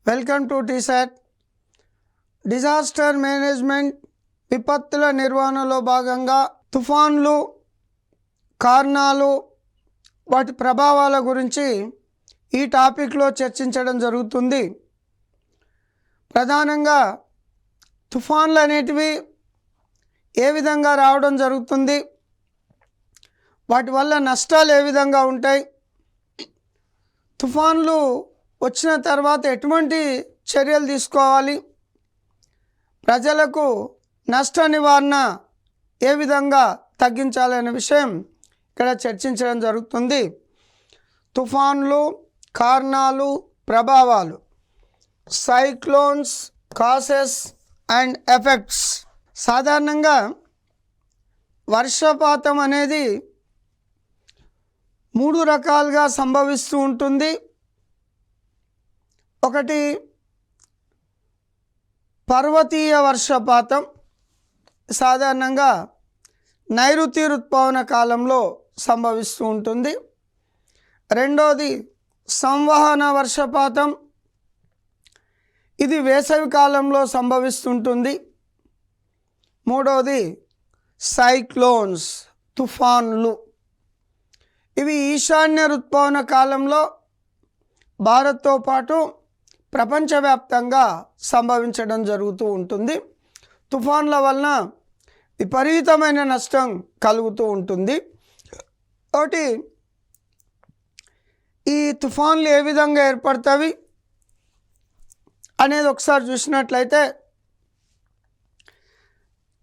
Welcome to T-SAT. Disaster management విపత్తుల నిర్వహణలో భాగంగా తుఫాన్లు, కారణాలు, వాటి ప్రభావాల గురించి ఈ టాపిక్లో చర్చించడం జరుగుతుంది. ప్రధానంగా తుఫాన్లు అనేటివి ఏ విధంగా రావడం జరుగుతుంది, వాటి వల్ల నష్టాలు ఏ విధంగా ఉంటాయి, తుఫాన్లు వచ్చిన తర్వాత ఎటువంటి చర్యలు తీసుకోవాలి, ప్రజలకు నష్ట నివారణ ఏ విధంగా తగ్గించాలనే విషయం ఇక్కడ చర్చించడం జరుగుతుంది. తుఫాన్లు, కారణాలు, ప్రభావాలు, సైక్లోన్స్, కాసెస్ అండ్ ఎఫెక్ట్స్. సాధారణంగా వర్షపాతం అనేది 3 రకాలుగా సంభవిస్తూ ఉంటుంది. ఒకటి పర్వతీయ వర్షపాతం, సాధారణంగా నైరుతి ఋతుపవన కాలంలో సంభవిస్తూ ఉంటుంది. రెండోది సంవహన వర్షపాతం, ఇది వేసవి కాలంలో సంభవిస్తుంటుంది. మూడోది సైక్లోన్స్, తుఫాన్లు, ఇవి ఈశాన్య ఋతుపవన కాలంలో భారత్తో పాటు ప్రపంచవ్యాప్తంగా సంభవించడం జరుగుతూ ఉంటుంది. తుఫాన్ల వలన విపరీతమైన నష్టం కలుగుతూ ఉంటుంది. ఒకటి ఈ తుఫాన్లు ఏ విధంగా ఏర్పడతాయి అనేది ఒకసారి చూసినట్లయితే,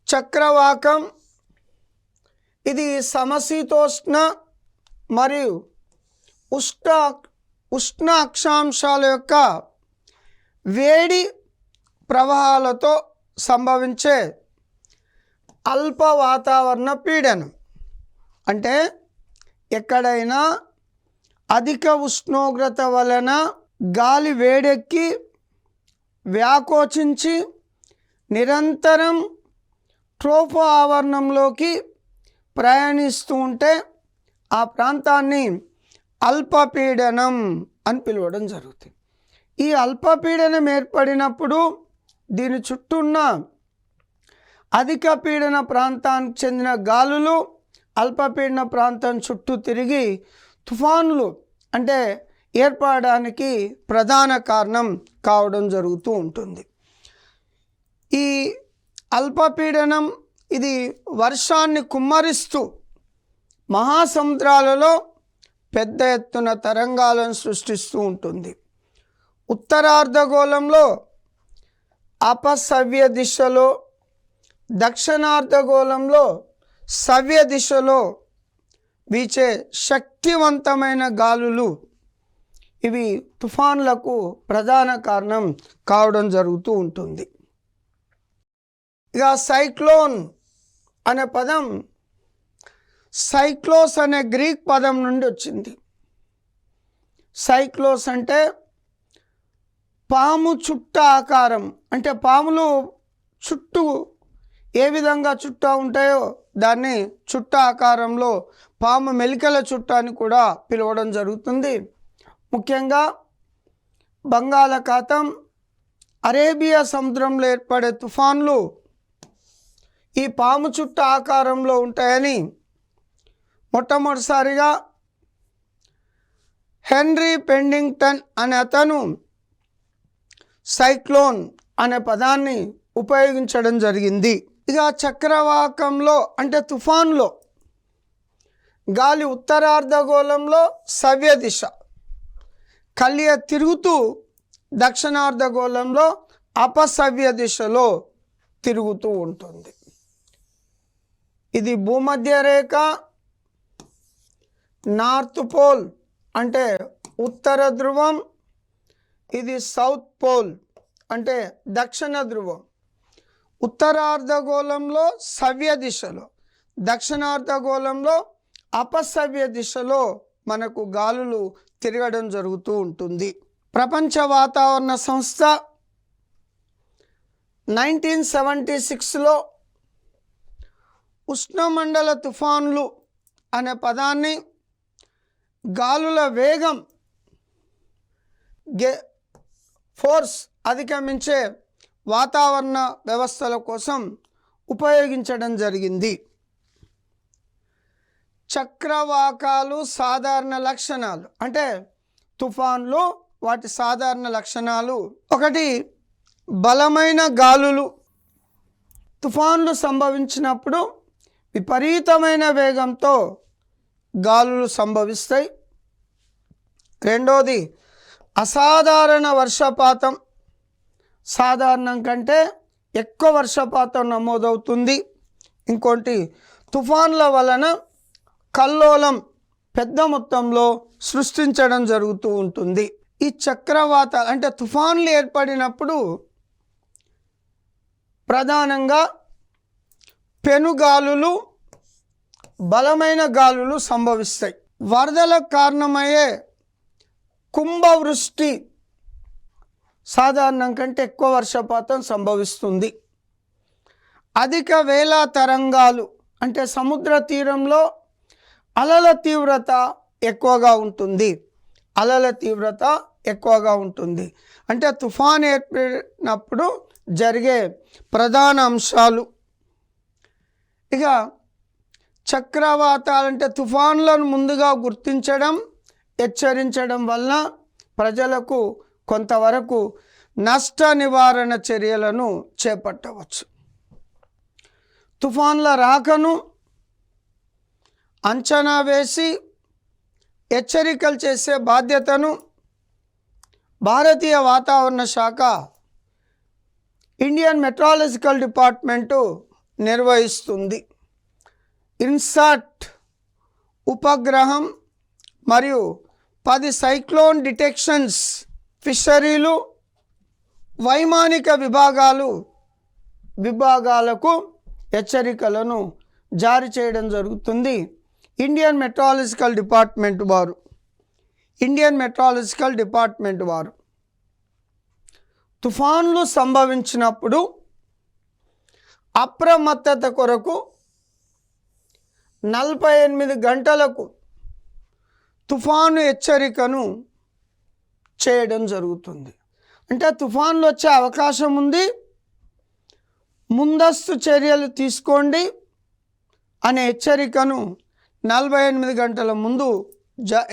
చక్రవాకం ఇది సమశీతోష్ణ మరియు ఉష్ణ అక్షాంశాల యొక్క వేడి ప్రవాహాలతో సంభవించే అల్ప వాతావరణ పీడనం. అంటే ఎక్కడైనా అధిక ఉష్ణోగ్రత వలన గాలి వేడెక్కి వ్యాకోచించి నిరంతరం ట్రోపో ఆవరణంలోకి ప్రయాణిస్తూ ఉంటే ఆ ప్రాంతాన్ని అల్పపీడనం అని పిలవడం జరుగుతుంది. ఈ అల్పపీడనం ఏర్పడినప్పుడు దీని చుట్టూ ఉన్న అధిక పీడన ప్రాంతానికి చెందిన గాలులు అల్పపీడన ప్రాంతం చుట్టూ తిరిగి తుఫానులు అంటే ఏర్పడడానికి ప్రధాన కారణం కావడం జరుగుతూ ఉంటుంది. ఈ అల్పపీడనం ఇది వర్షాన్ని కుమ్మరిస్తూ మహాసముద్రాలలో పెద్ద ఎత్తున తరంగాలను సృష్టిస్తూ ఉంటుంది. ఉత్తరార్ధగోళంలో అపసవ్య దిశలో, దక్షిణార్ధగోళంలో సవ్య దిశలో వీచే శక్తివంతమైన గాలులు ఇవి తుఫాన్లకు ప్రధాన కారణం కావడం జరుగుతూ ఉంటుంది. ఇక సైక్లోన్ అనే పదం సైక్లోస్ అనే గ్రీక్ పదం నుండి వచ్చింది. సైక్లోస్ అంటే పాము చుట్ట ఆకారం, అంటే పాములు చుట్టూ ఏ విధంగా చుట్ట ఉంటాయో దాన్ని చుట్ట ఆకారంలో పాము మెలికల చుట్ట అని కూడా పిలవడం జరుగుతుంది. ముఖ్యంగా బంగాళాఖాతం, అరేబియా సముద్రంలో ఏర్పడే తుఫాన్లు ఈ పాము చుట్ట ఆకారంలో ఉంటాయని మొట్టమొదటిసారిగా హెన్రీ పెండింగ్టన్ అనే అతను సైక్లోన్ అనే పదాన్ని ఉపయోగించడం జరిగింది. ఇక చక్రవాకంలో అంటే తుఫాన్లో గాలి ఉత్తరార్ధగోళంలో సవ్య దిశ కలియ తిరుగుతూ దక్షిణార్ధగోళంలో అపసవ్య దిశలో తిరుగుతూ ఉంటుంది. ఇది భూమధ్య రేఖ, నార్త్ పోల్ అంటే ఉత్తర ధ్రువం, ఇది సౌత్ పోల్ అంటే దక్షిణ ధ్రువం. ఉత్తరార్ధగోళంలో సవ్య దిశలో, దక్షిణార్ధగోళంలో అపసవ్య దిశలో మనకు గాలులు తిరగడం జరుగుతూ ఉంటుంది. ప్రపంచ వాతావరణ సంస్థ 1976లో ఉష్ణమండల తుఫాన్లు అనే పదాన్ని గాలుల వేగం ఫోర్స్ అధిగమించే వాతావరణ వ్యవస్థల కోసం ఉపయోగించడం జరిగింది. చక్రవాకాలు సాధారణ లక్షణాలు అంటే తుఫాన్లు వాటి సాధారణ లక్షణాలు. ఒకటి, బలమైన గాలులు. తుఫాన్లు సంభవించినప్పుడు విపరీతమైన వేగంతో గాలులు సంభవిస్తాయి. రెండోది, అసాధారణ వర్షపాతం. సాధారణం కంటే ఎక్కువ వర్షపాతం నమోదవుతుంది. ఇంకోటి, తుఫాన్ల వలన కల్లోలం పెద్ద మొత్తంలో సృష్టించడం జరుగుతూ ఉంటుంది. ఈ చక్రవాతాలు అంటే తుఫాన్లు ఏర్పడినప్పుడు ప్రధానంగా పెనుగాలులు, బలమైన గాలులు సంభవిస్తాయి. వరదలకు కారణమయ్యే కుంభవృష్టి సాధారణం కంటే ఎక్కువ వర్షపాతం సంభవిస్తుంది. అధిక వేళ తరంగాలు అంటే సముద్ర తీరంలో అలల తీవ్రత ఎక్కువగా ఉంటుంది. అలల తీవ్రత ఎక్కువగా ఉంటుంది. అంటే తుఫాన్ ఏర్పడినప్పుడు జరిగే ప్రధాన అంశాలు. ఇక చక్రవాతాలు అంటే తుఫాన్లను ముందుగా గుర్తించడం, హెచ్చరించడం వల్ల ప్రజలకు కొంతవరకు నష్ట నివారణ చర్యలను చేపట్టవచ్చు. తుఫాన్ల రాకను అంచనా వేసి హెచ్చరికలు చేసే బాధ్యతను భారతీయ వాతావరణ శాఖ ఇండియన్ మెట్రాలజికల్ డిపార్ట్మెంటు నిర్వహిస్తుంది. ఇన్సాట్ ఉపగ్రహం మరియు 10 సైక్లోన్ డిటెక్షన్స్ ఫిషరీలు వైమానిక విభాగాలకు హెచ్చరికలను జారీ చేయడం జరుగుతుంది. ఇండియన్ మెట్రాలజికల్ డిపార్ట్మెంట్ వారు తుఫాన్లు సంభవించినప్పుడు అప్రమత్తత కొరకు 48 గంటలకు తుఫాను హెచ్చరికను చేయడం జరుగుతుంది. అంటే తుఫాన్లు వచ్చే అవకాశం ఉంది, ముందస్తు చర్యలు తీసుకోండి అనే హెచ్చరికను 48 గంటల ముందు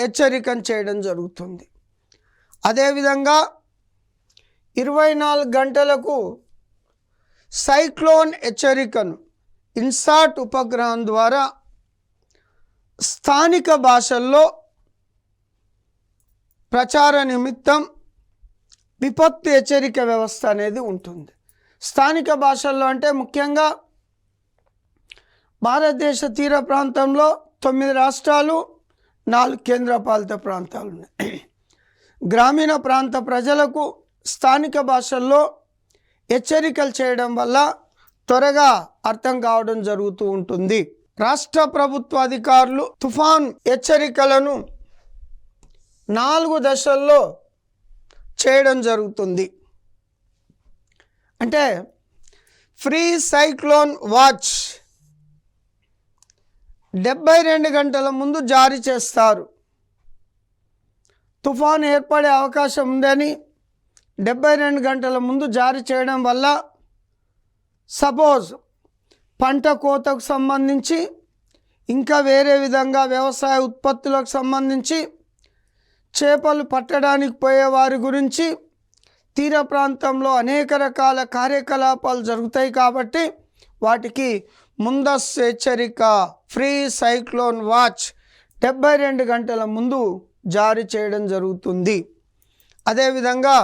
హెచ్చరికను చేయడం జరుగుతుంది. అదేవిధంగా 24 గంటలకు సైక్లోన్ హెచ్చరికను ఇన్సాట్ ఉపగ్రహం ద్వారా స్థానిక భాషల్లో ప్రచార నిమిత్తం విపత్తు హెచ్చరిక వ్యవస్థ అనేది ఉంటుంది. స్థానిక భాషల్లో అంటే ముఖ్యంగా భారతదేశ తీర ప్రాంతంలో 9 రాష్ట్రాలు, 4 కేంద్రపాలిత ప్రాంతాలు ఉన్నాయి. గ్రామీణ ప్రాంత ప్రజలకు స్థానిక భాషల్లో హెచ్చరికలు చేయడం వల్ల త్వరగా అర్థం కావడం జరుగుతూ ఉంటుంది. రాష్ట్ర ప్రభుత్వ అధికారులు తుఫాన్ హెచ్చరికలను 4 దశల్లో చేయడం జరుగుతుంది. అంటే ఫ్రీ సైక్లోన్ వాచ్ 72 గంటల ముందు జారీ చేస్తారు. తుఫాన్ ఏర్పడే అవకాశం ఉందని 72 గంటల ముందు జారీ చేయడం వల్ల సపోజ్ పంట కోతకు సంబంధించి ఇంకా వేరే విధంగా వ్యవసాయ ఉత్పత్తులకు సంబంధించి చేపలు పట్టడానికి పోయే వారి గురించి తీర ప్రాంతంలో అనేక రకాల కార్యకలాపాలు జరుగుతాయి కాబట్టి వాటికి ముందస్తు హెచ్చరిక ఫ్రీ సైక్లోన్ వాచ్ 72 గంటల ముందు జారీ చేయడం జరుగుతుంది. అదేవిధంగా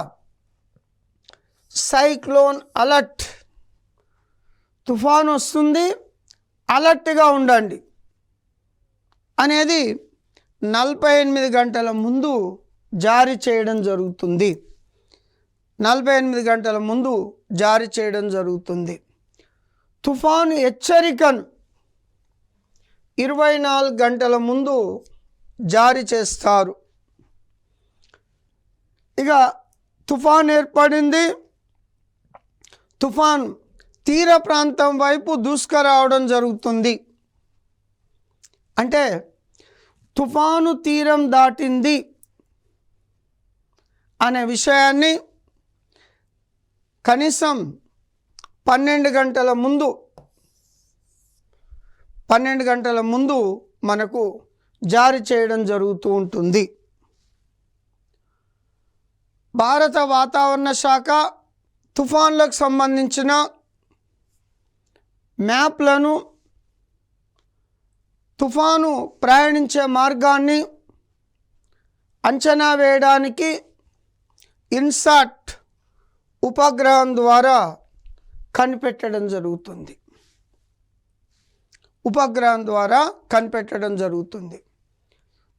సైక్లోన్ అలర్ట్, తుఫాను వస్తుంది అలర్ట్గా ఉండండి అనేది 48 గంటల ముందు జారీ చేయడం జరుగుతుంది. 48 గంటల ముందు జారీ చేయడం జరుగుతుంది. తుఫాను హెచ్చరికను 24 గంటల ముందు జారీ చేస్తారు. ఇక తుఫాన్ ఏర్పడింది, తుఫాన్ తీర ప్రాంతం వైపు దూసుకురావడం జరుగుతుంది అంటే తుఫాను తీరం దాటింది అనే విషయాన్ని కనీసం 12 గంటల ముందు మనకు జారీ చేయడం జరుగుతూ ఉంటుంది. భారత వాతావరణ శాఖ తుఫాన్లకు సంబంధించిన మ్యాప్లను, తుఫాను ప్రయాణించే మార్గాన్ని అంచనా వేయడానికి ఇన్సాట్ ఉపగ్రహం ద్వారా కనిపెట్టడం జరుగుతుంది.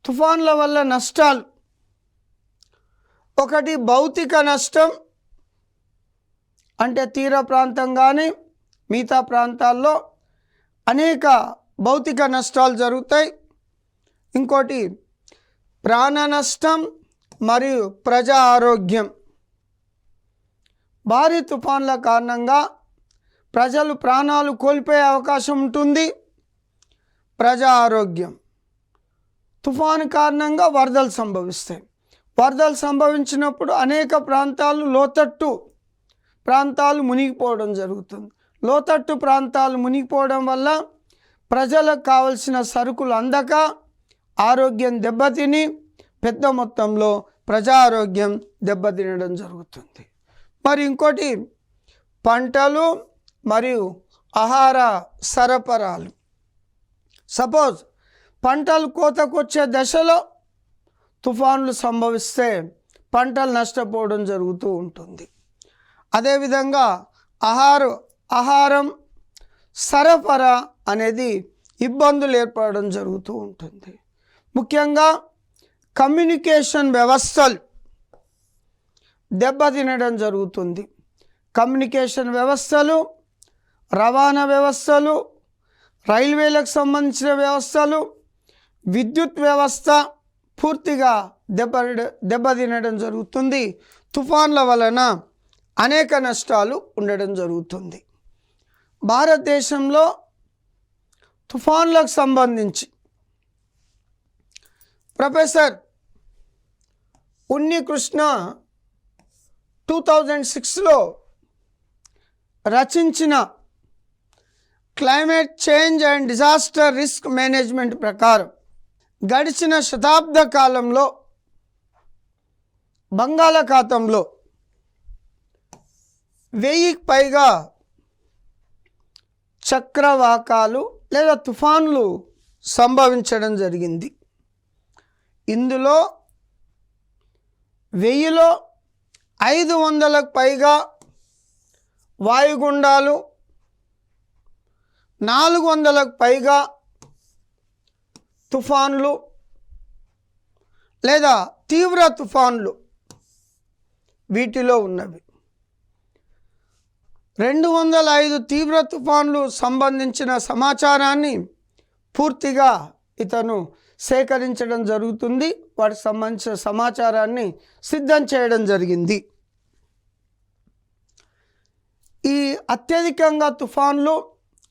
తుఫాన్ల వల్ల నష్టాలు: ఒకటి భౌతిక నష్టం, అంటే తీర ప్రాంతం కానీ మిగతా ప్రాంతాల్లో అనేక భౌతిక నష్టాలు జరుగుతాయి. ఇంకోటి ప్రాణ నష్టం మరియు ప్రజా ఆరోగ్యం. భారీ తుఫాన్ల కారణంగా ప్రజలు ప్రాణాలు కోల్పోయే అవకాశం ఉంటుంది. ప్రజా ఆరోగ్యం: తుఫాను కారణంగా వరదలు సంభవిస్తాయి. వరదలు సంభవించినప్పుడు అనేక ప్రాంతాలు, లోతట్టు ప్రాంతాలు మునిగిపోవడం జరుగుతుంది. లోతట్టు ప్రాంతాలు మునిగిపోవడం వల్ల ప్రజలకు కావలసిన సరుకులు అందక ఆరోగ్యం దెబ్బతిని పెద్ద మొత్తంలో ప్రజా ఆరోగ్యం దెబ్బతినడం జరుగుతుంది. మరి ఇంకోటి పంటలు మరియు ఆహార సరఫరాలు. సపోజ్ పంటలు కోతకొచ్చే దశలో తుఫాన్లు సంభవిస్తే పంటలు నష్టపోవడం జరుగుతూ ఉంటుంది. అదేవిధంగా ఆహారం సరఫరా అనేది ఇబ్బందులు ఏర్పడడం జరుగుతూ ఉంటుంది. ముఖ్యంగా కమ్యూనికేషన్ వ్యవస్థలు దెబ్బతినడం జరుగుతుంది. కమ్యూనికేషన్ వ్యవస్థలు, రవాణా వ్యవస్థలు, రైల్వేలకు సంబంధించిన వ్యవస్థలు, విద్యుత్ వ్యవస్థ పూర్తిగా దెబ్బతినడం జరుగుతుంది. తుఫాన్ల వలన అనేక నష్టాలు ఉండడం జరుగుతుంది. భారతదేశంలో తుఫాన్లకు సంబంధించి ప్రొఫెసర్ ఉన్నికృష్ణ 2006లో రచించిన climate change and disaster risk management ప్రకారం గడిచిన శతాబ్ద కాలంలో బంగాళాఖాతంలో 1000కి పైగా చక్రవాకాలు లేదా తుఫాన్లు సంభవించడం జరిగింది. ఇందులో 1000లో 500లకు పైగా వాయుగుండాలు, 400లకు పైగా తుఫాన్లు లేదా తీవ్ర తుఫాన్లు వీటిలో ఉన్నవి. 205 తీవ్ర తుఫాన్లు సంబంధించిన సమాచారాన్ని పూర్తిగా ఇతను సేకరించడం జరుగుతుంది. వాటికి సంబంధించిన సమాచారాన్ని సిద్ధం చేయడం జరిగింది. ఈ అత్యధికంగా తుఫాన్లు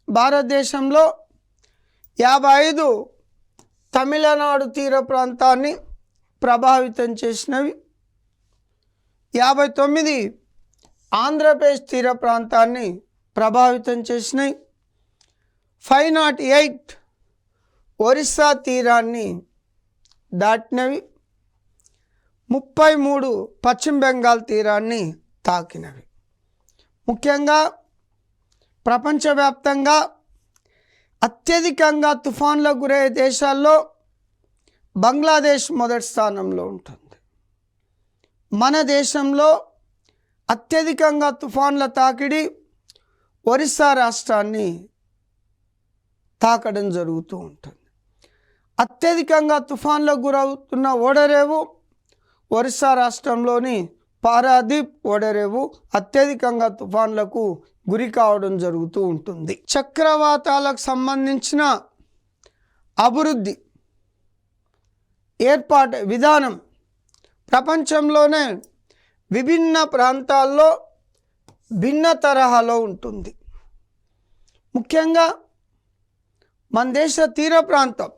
భారతదేశంలో 55 తమిళనాడు తీర ప్రాంతాన్ని ప్రభావితం చేసినవి, 59 ఆంధ్రప్రదేశ్ తీర ప్రాంతాన్ని ప్రభావితం చేసినాయి, 508 ఒరిస్సా తీరాన్ని దాటినవి, 33 పశ్చిమ బెంగాల్ తీరాన్ని తాకినవి. ముఖ్యంగా ప్రపంచవ్యాప్తంగా అత్యధికంగా తుఫాన్లకు గురయ్యే దేశాల్లో బంగ్లాదేశ్ మొదటి స్థానంలో ఉంటుంది. మన దేశంలో అత్యధికంగా తుఫాన్ల తాకిడి ఒరిస్సా రాష్ట్రాన్ని తాకడం జరుగుతూ ఉంటుంది. అత్యధికంగా తుఫాన్లకు గురవుతున్న ఓడరేవు ఒరిస్సా రాష్ట్రంలోని పారాదీప్ ఓడరేవు అత్యధికంగా తుఫాన్లకు గురి కావడం జరుగుతూ ఉంటుంది. చక్రవాతాలకు సంబంధించిన అభివృద్ధి ఏర్పాటు విధానం ప్రపంచంలోనే విభిన్న ప్రాంతాల్లో భిన్న తరహాలో ఉంటుంది. ముఖ్యంగా మన దేశ తీర ప్రాంతం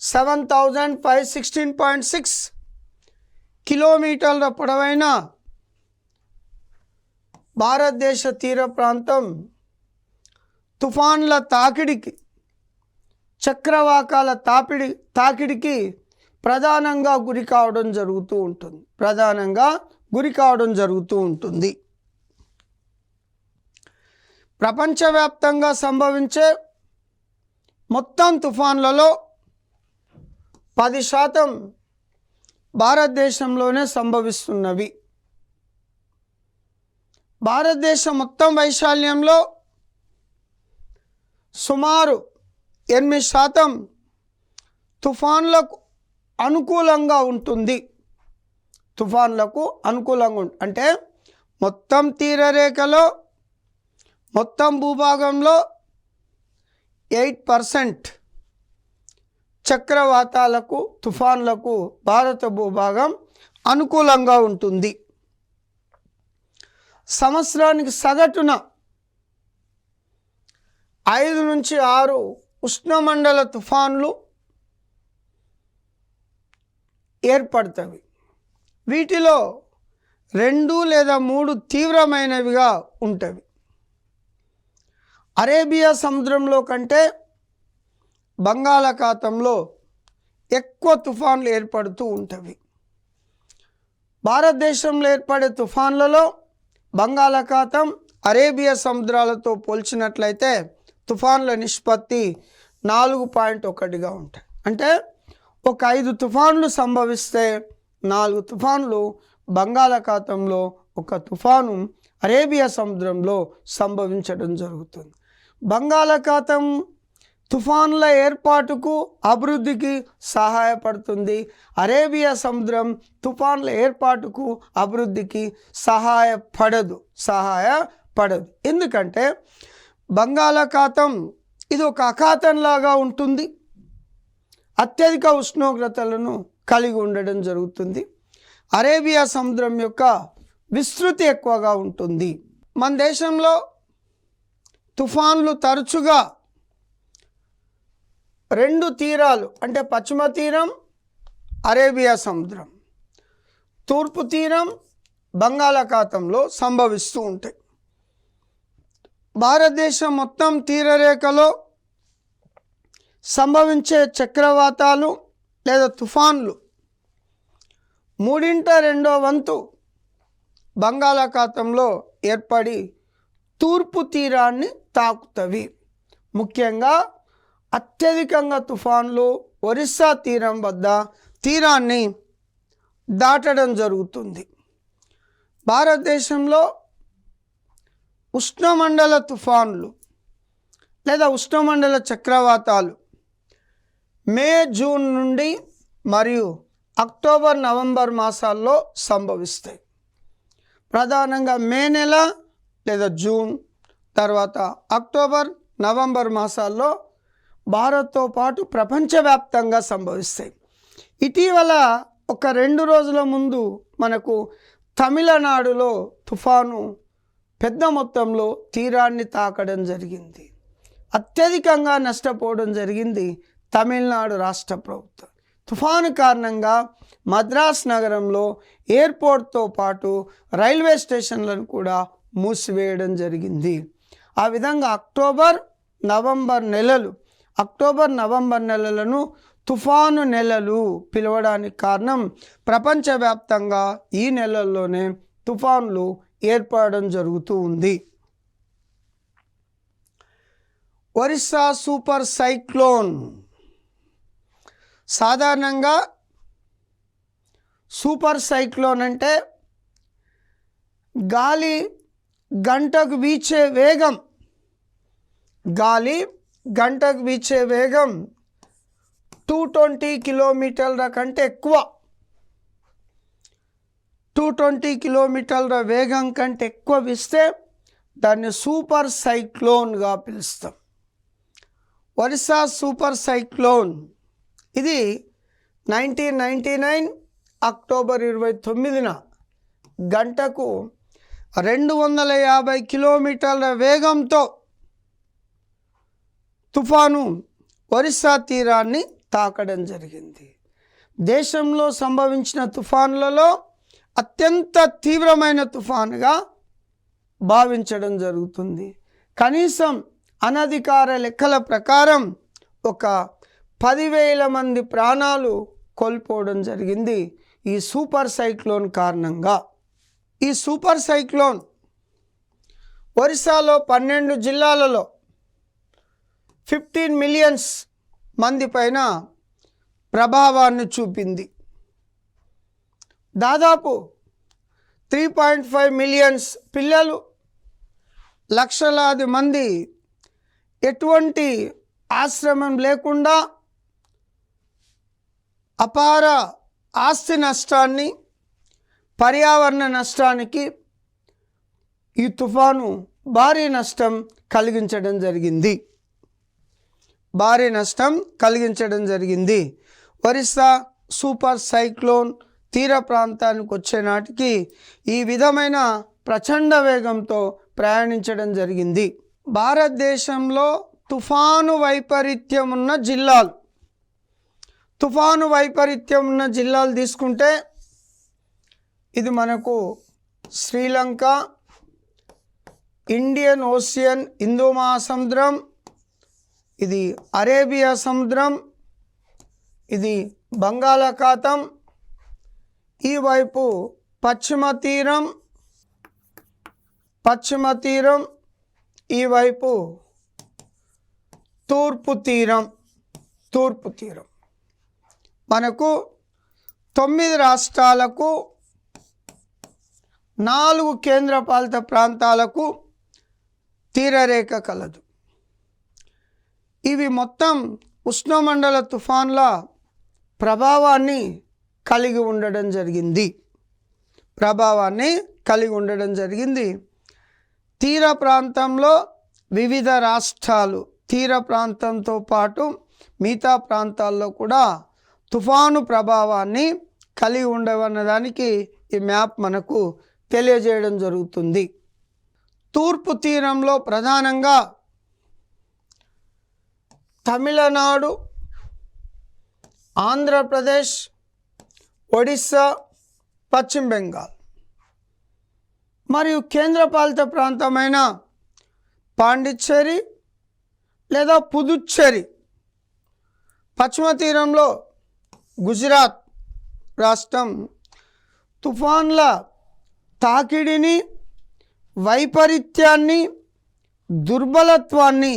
7516.6 కిలోమీటర్ల పొడవైన భారతదేశ తీర ప్రాంతం తుఫాన్ల తాకిడికి, చక్రవాకాల తాకిడికి ప్రధానంగా గురి కావడం జరుగుతూ ఉంటుంది. ప్రపంచవ్యాప్తంగా సంభవించే మొత్తం తుఫాన్లలో 10% భారతదేశంలోనే సంభవిస్తున్నవి. భారతదేశం మొత్తం వైశాల్యంలో సుమారు 8% తుఫాన్లకు అనుకూలంగా ఉంటుంది. అంటే మొత్తం తీరరేఖలో, మొత్తం భూభాగంలో 8% చక్రవాతాలకు, తుఫాన్లకు భారత భూభాగం అనుకూలంగా ఉంటుంది. సంవత్సరానికి సగటున 5 నుంచి 6 ఉష్ణమండల తుఫాన్లు ఏర్పడతాయి. వీటిలో 2 లేదా 3 తీవ్రమైనవిగా ఉంటాయి. అరేబియా సముద్రంలో కంటే బంగాళాఖాతంలో ఎక్కువ తుఫాన్లు ఏర్పడుతూ ఉంటాయి. భారతదేశంలో ఏర్పడే తుఫాన్లలో బంగాళాఖాతం, అరేబియా సముద్రాలతో పోల్చినట్లయితే తుఫాన్ల నిష్పత్తి 4.1గా ఉంటాయి. అంటే ఒక 5 తుఫాన్లు సంభవిస్తే 4 తుఫాన్లు బంగాళాఖాతంలో, 1 తుఫాను అరేబియా సముద్రంలో సంభవించడం జరుగుతుంది. బంగాళాఖాతం తుఫాన్ల ఏర్పాటుకు, అభివృద్ధికి సహాయపడుతుంది. అరేబియా సముద్రం తుఫాన్ల ఏర్పాటుకు, అభివృద్ధికి సహాయపడదు. ఎందుకంటే బంగాళాఖాతం ఇది ఒక అఖాతంలాగా ఉంటుంది. అత్యధిక ఉష్ణోగ్రతలను కలిగి ఉండడం జరుగుతుంది. అరేబియా సముద్రం యొక్క విస్తృతి ఎక్కువగా ఉంటుంది. మన దేశంలో తుఫాన్లు తరచుగా 2 తీరాలు, అంటే పశ్చిమ తీరం అరేబియా సముద్రం, తూర్పు తీరం బంగాళాఖాతంలో సంభవిస్తూ ఉంటాయి. భారతదేశం మొత్తం తీరరేఖలో సంభవించే చక్రవాతాలు లేదా తుఫాన్లు 3/2 వంతు బంగాళాఖాతంలో ఏర్పడి తూర్పు తీరాన్ని తాకుతవి. ముఖ్యంగా అత్యధికంగా తుఫాన్లు ఒరిస్సా తీరం వద్ద తీరాన్ని దాటడం జరుగుతుంది. భారతదేశంలో ఉష్ణమండల తుఫాన్లు లేదా ఉష్ణమండల చక్రవాతాలు మే, జూన్ నుండి మరియు అక్టోబర్, నవంబర్ మాసాల్లో సంభవిస్తాయి. ప్రధానంగా మే నెల లేదా జూన్, తర్వాత అక్టోబర్, నవంబర్ మాసాల్లో భారత్తో పాటు ప్రపంచవ్యాప్తంగా సంభవిస్తాయి. ఇటీవల ఒక 2 రోజుల ముందు మనకు తమిళనాడులో తుఫాను పెద్ద మొత్తంలో తీరాన్ని తాకడం జరిగింది. అత్యధికంగా నష్టపోవడం జరిగింది తమిళనాడు రాష్ట్ర ప్రభుత్వం. తుఫాను కారణంగా మద్రాస్ నగరంలో ఎయిర్పోర్ట్తో పాటు రైల్వే స్టేషన్లను కూడా మూసివేయడం జరిగింది. ఆ విధంగా అక్టోబర్, నవంబర్ నెలలను తుఫాను నెలలు పిలవడానికి కారణం ప్రపంచవ్యాప్తంగా ఈ నెలల్లోనే తుఫాన్లు ఏర్పడడం జరుగుతూ ఉంది. Orissa super cyclone. సాధారణంగా సూపర్ సైక్లోన్ అంటే గాలి గంటకు వీచే వేగం 220 కిలోమీటర్ల కంటే ఎక్కువ. 220 కిలోమీటర్ల వేగం కంటే ఎక్కువ వీస్తే దాన్ని సూపర్ సైక్లోన్గా పిలుస్తాం. ఒరిస్సా సూపర్ సైక్లోన్ ఇది 1999 అక్టోబర్ 29న గంటకు 250 కిలోమీటర్ల వేగంతో తుఫాను ఒరిస్సా తీరాన్ని తాకడం జరిగింది. దేశంలో సంభవించిన తుఫానులలో అత్యంత తీవ్రమైన తుఫానుగా భావించడం జరుగుతుంది. కనీసం అనధికార లెక్కల ప్రకారం ఒక 10,000 మంది ప్రాణాలు కోల్పోవడం జరిగింది ఈ సూపర్ సైక్లోన్ కారణంగా. ఈ సూపర్ సైక్లోన్ ఒరిస్సాలో 12 జిల్లాలలో 15 మిలియన్స్ మంది పైన ప్రభావాన్ని చూపింది. దాదాపు 3.5 మిలియన్స్ పిల్లలు, లక్షలాది మంది ఎటువంటి ఆశ్రమం లేకుండా అపార ఆస్తి నష్టాన్ని, పర్యావరణ నష్టానికి ఈ తుఫాను భారీ నష్టం కలిగించడం జరిగింది. ఒరిస్సా సూపర్ సైక్లోన్ తీర ప్రాంతానికి వచ్చే నాటికి ఈ విధమైన ప్రచండ వేగంతో ప్రయాణించడం జరిగింది. భారతదేశంలో తుఫాను వైపరీత్యం ఉన్న జిల్లాలు తీసుకుంటే ఇది మనకు శ్రీలంక, ఇండియన్ ఓషియన్, హిందూ మహాసముద్రం, ఇది అరేబియా సముద్రం, ఇది బంగాళాఖాతం, ఈ వైపు పశ్చిమ తీరం, ఈ వైపు తూర్పు తీరం. మనకు 9 రాష్ట్రాలకు 4 కేంద్రపాలిత ప్రాంతాలకు తీరరేఖ కలదు. ఇవి మొత్తం ఉష్ణమండల తుఫాన్ల ప్రభావాన్ని కలిగి ఉండడం జరిగింది. తీర ప్రాంతంలో వివిధ రాష్ట్రాలు, తీర ప్రాంతంతో పాటు మిగతా ప్రాంతాల్లో కూడా తుఫాను ప్రభావాన్ని కలిగి ఉండవన్నదానికి ఈ మ్యాప్ మనకు తెలియజేయడం జరుగుతుంది. తూర్పు తీరంలో ప్రధానంగా తమిళనాడు, ఆంధ్రప్రదేశ్, ఒడిస్సా, పశ్చిమ బెంగాల్ మరియు కేంద్రపాలిత ప్రాంతమైన పాండిచ్చేరి లేదా పుదుచ్చేరి, పశ్చిమ తీరంలో గుజరాత్ రాష్ట్రం తుఫాన్ల తాకిడిని, వైపరీత్యాన్ని, దుర్బలత్వాన్ని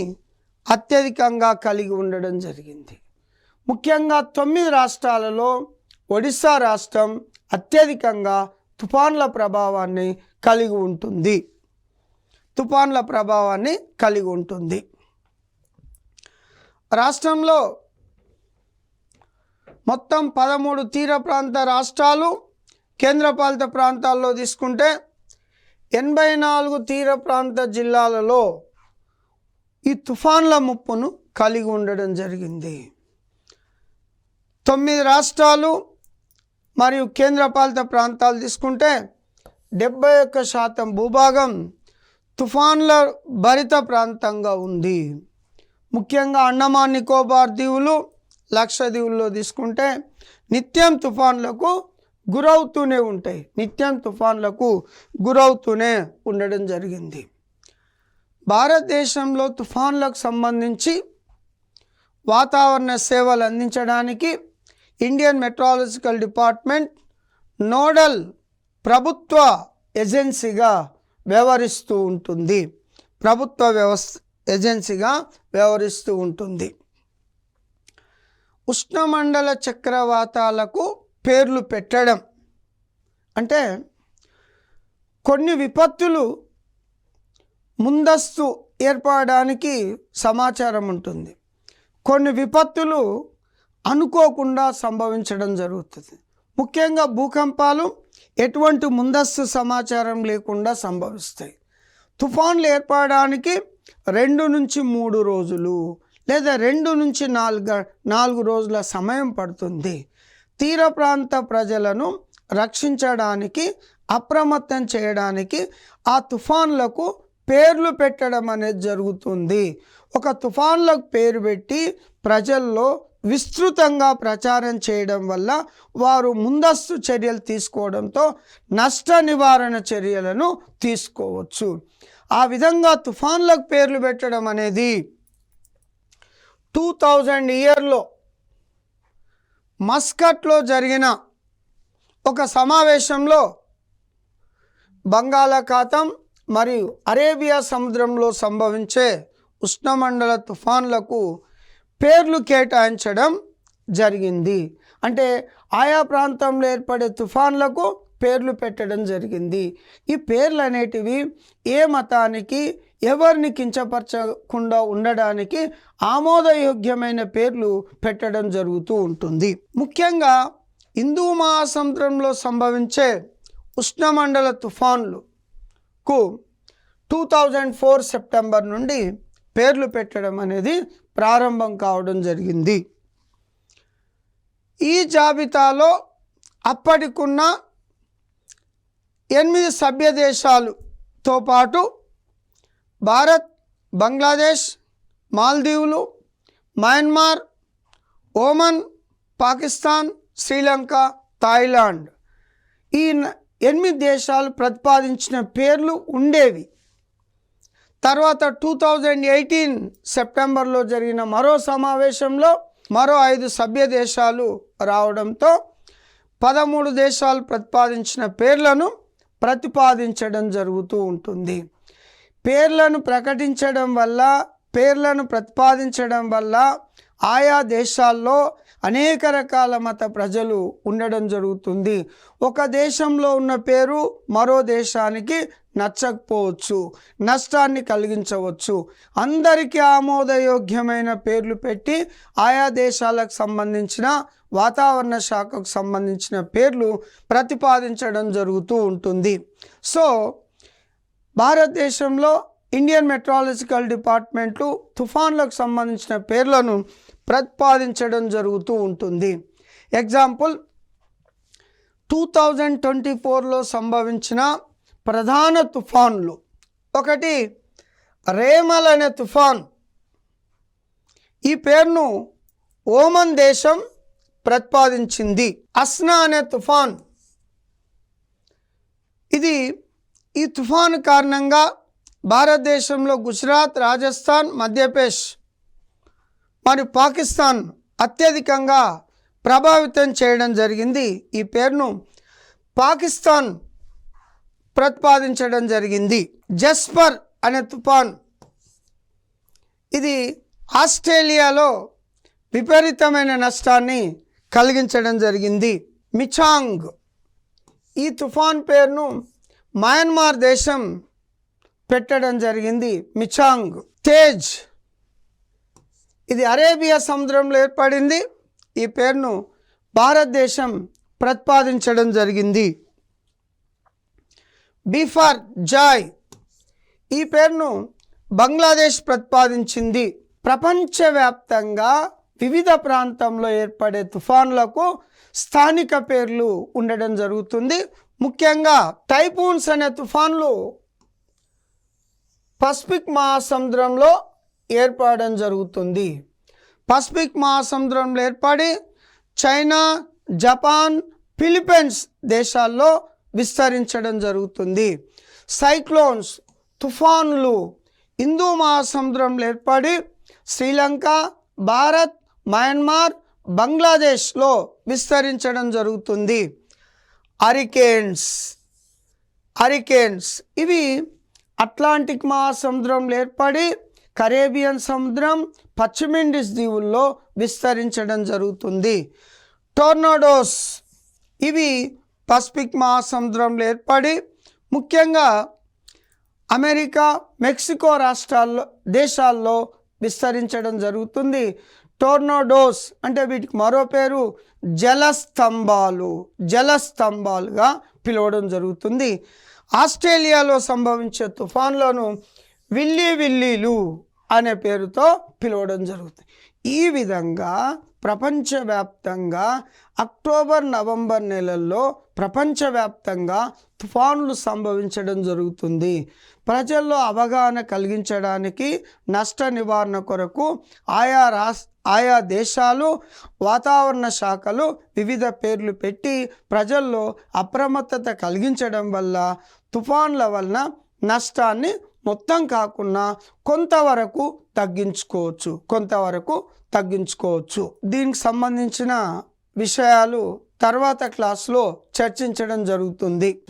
అత్యధికంగా కలిగి ఉండడం జరిగింది. ముఖ్యంగా 9 రాష్ట్రాలలో ఒడిస్సా రాష్ట్రం అత్యధికంగా తుఫాన్ల ప్రభావాన్ని కలిగి ఉంటుంది. రాష్ట్రంలో మొత్తం 13 తీర ప్రాంత రాష్ట్రాలు, కేంద్రపాలిత ప్రాంతాల్లో తీసుకుంటే 84 తీర ప్రాంత జిల్లాలలో ఈ తుఫాన్ల ముప్పును కలిగి ఉండడం జరిగింది. 9 రాష్ట్రాలు మరియు కేంద్రపాలిత ప్రాంతాలు తీసుకుంటే 71% భూభాగం తుఫాన్ల భరిత ప్రాంతంగా ఉంది. ముఖ్యంగా అండమాన్ నికోబార్ దీవులు, లక్షద్వీపుల్లో తీసుకుంటే నిత్యం తుఫాన్లకు గురవుతూనే ఉండడం జరిగింది. భారతదేశంలో తుఫాన్లకు సంబంధించి వాతావరణ సేవలు అందించడానికి ఇండియన్ మెట్రాలజికల్ డిపార్ట్మెంట్ నోడల్ ప్రభుత్వ ఏజెన్సీగా వ్యవహరిస్తూ ఉంటుంది. ఉష్ణమండల చక్రవాతాలకు పేర్లు పెట్టడం అంటే కొన్ని విపత్తులు ముందస్తు ఏర్పడడానికి సమాచారం ఉంటుంది, కొన్ని విపత్తులు అనుకోకుండా సంభవించడం జరుగుతుంది. ముఖ్యంగా భూకంపాలు ఎటువంటి ముందస్తు సమాచారం లేకుండా సంభవిస్తాయి. తుఫాన్లు ఏర్పడడానికి 2 నుంచి 3 రోజులు లేదా 2 నుంచి 4 రోజుల సమయం పడుతుంది. తీర ప్రాంత ప్రజలను రక్షించడానికి, అప్రమత్తం చేయడానికి ఆ తుఫాన్లకు పేర్లు పెట్టడం అనేది జరుగుతుంది. ఒక తుఫాన్లకు పేరు పెట్టి ప్రజల్లో విస్తృతంగా ప్రచారం చేయడం వల్ల వారు ముందస్తు చర్యలు తీసుకోవడంతో నష్ట నివారణ చర్యలను తీసుకోవచ్చు. ఆ విధంగా తుఫాన్లకు పేర్లు పెట్టడం అనేది 2000 ఇయర్లో మస్కట్లో జరిగిన ఒక సమావేశంలో బంగాళాఖాతం మరియు అరేబియా సముద్రంలో సంభవించే ఉష్ణమండల తుఫాన్లకు పేర్లు కేటాయించడం జరిగింది. అంటే ఆయా ప్రాంతంలో ఏర్పడే తుఫాన్లకు పేర్లు పెట్టడం జరిగింది. ఈ పేర్లు అనేటివి ఏ మతానికి ఎవరిని కించపరచకుండా ఉండడానికి ఆమోదయోగ్యమైన పేర్లు పెట్టడం జరుగుతూ ఉంటుంది. ముఖ్యంగా హిందూ మహాసముద్రంలో సంభవించే ఉష్ణమండల తుఫాన్లకు 2004 సెప్టెంబర్ నుండి పేర్లు పెట్టడం అనేది ప్రారంభం కావడం జరిగింది. ఈ జాబితాలో అప్పటికున్న 8 సభ్య దేశాలతో పాటు భారత్, బంగ్లాదేశ్, మాల్దీవులు, మయన్మార్, ఓమన్, పాకిస్తాన్, శ్రీలంక, థాయిలాండ్ ఈ 8 దేశాలు ప్రతిపాదించిన పేర్లు ఉండేవి. తర్వాత 2018 సెప్టెంబర్లో జరిగిన మరో సమావేశంలో మరో 5 సభ్య దేశాలు రావడంతో 13 దేశాలు ప్రతిపాదించిన పేర్లను ప్రతిపాదించడం జరుగుతూ ఉంటుంది. పేర్లను ప్రకటించడం వల్ల, పేర్లను ప్రతిపాదించడం వల్ల ఆయా దేశాల్లో అనేక రకాల మత ప్రజలు ఉండడం జరుగుతుంది. ఒక దేశంలో ఉన్న పేరు మరో దేశానికి నచ్చకపోవచ్చు, నష్టాన్ని కలిగించవచ్చు. అందరికీ ఆమోదయోగ్యమైన పేర్లు పెట్టి ఆయా దేశాలకు సంబంధించిన వాతావరణ శాఖకు సంబంధించిన పేర్లు ప్రతిపాదించడం జరుగుతూ ఉంటుంది. సో భారతదేశంలో ఇండియన్ మెట్రాలజికల్ డిపార్ట్మెంట్లు తుఫాన్లకు సంబంధించిన పేర్లను ప్రతిపాదించడం జరుగుతూ ఉంటుంది. ఎగ్జాంపుల్ 2024లో సంభవించిన ప్రధాన తుఫాన్లు, ఒకటి రేమల్ అనే తుఫాన్. ఈ పేరును ఓమన్ దేశం ప్రతిపాదించింది. అస్నా అనే తుఫాన్, ఈ తుఫాను కారణంగా భారతదేశంలో గుజరాత్, రాజస్థాన్, మధ్యప్రదేశ్ మరియు పాకిస్తాన్ అత్యధికంగా ప్రభావితం చేయడం జరిగింది. ఈ పేరును పాకిస్తాన్ ప్రతిపాదించడం జరిగింది. జస్పర్ అనే తుఫాన్, ఇది ఆస్ట్రేలియాలో విపరీతమైన నష్టాన్ని కలిగించడం జరిగింది. మిచాంగ్, ఈ తుఫాన్ పేరును మయన్మార్ దేశం పెట్టడం జరిగింది. మిచాంగ్. తేజ్, ఇది అరేబియా సముద్రంలో ఏర్పడింది. ఈ పేరును భారతదేశం ప్రతిపాదించడం జరిగింది. బిఫార్ జాయ్, ఈ పేరును బంగ్లాదేశ్ ప్రతిపాదించింది. ప్రపంచవ్యాప్తంగా వివిధ ప్రాంతంలో ఏర్పడే తుఫాన్లకు స్థానిక పేర్లు ఉండడం జరుగుతుంది. ముఖ్యంగా టైఫూన్స్ అనే తుఫాన్లు పసిఫిక్ మహాసముద్రంలో ఏర్పడడం జరుగుతుంది. పసిఫిక్ మహాసముద్రంలో ఏర్పడి చైనా, జపాన్, ఫిలిప్పీన్స్ దేశాల్లో విస్తరించడం జరుగుతుంది. సైక్లోన్స్, తుఫాన్లు హిందూ మహాసముద్రంలో ఏర్పడి శ్రీలంక, భారత్, మయన్మార్, బంగ్లాదేశ్లో విస్తరించడం జరుగుతుంది. హరికేన్స్ ఇవి అట్లాంటిక్ మహాసముద్రంలో ఏర్పడి కరేబియన్ సముద్రం, పశ్చిమ ఇండీస్ దీవుల్లో విస్తరించడం జరుగుతుంది. టోర్నాడోస్, ఇవి పసిఫిక్ మహాసముద్రంలో ఏర్పడి ముఖ్యంగా అమెరికా, మెక్సికో దేశాల్లో విస్తరించడం జరుగుతుంది. టోర్నాడోస్ అంటే వీటికి మరో పేరు జలస్తంభాలుగా పిలవడం జరుగుతుంది. ఆస్ట్రేలియాలో సంభవించే తుఫాన్లను విల్లీలు అనే పేరుతో పిలవడం జరుగుతుంది. ఈ విధంగా ప్రపంచవ్యాప్తంగా అక్టోబర్, నవంబర్ నెలల్లో ప్రపంచవ్యాప్తంగా తుఫానులు సంభవించడం జరుగుతుంది. ప్రజల్లో అవగాహన కలిగించడానికి నష్ట నివారణ కొరకు ఆయా దేశాలు వాతావరణ శాఖలు వివిధ పేర్లు పెట్టి ప్రజల్లో అప్రమత్తత కలిగించడం వల్ల తుఫాన్ల వలన నష్టాన్ని మొత్తం కాకుండా కొంతవరకు తగ్గించుకోవచ్చు. దీనికి సంబంధించిన విషయాలు తర్వాత క్లాస్లో చర్చించడం జరుగుతుంది.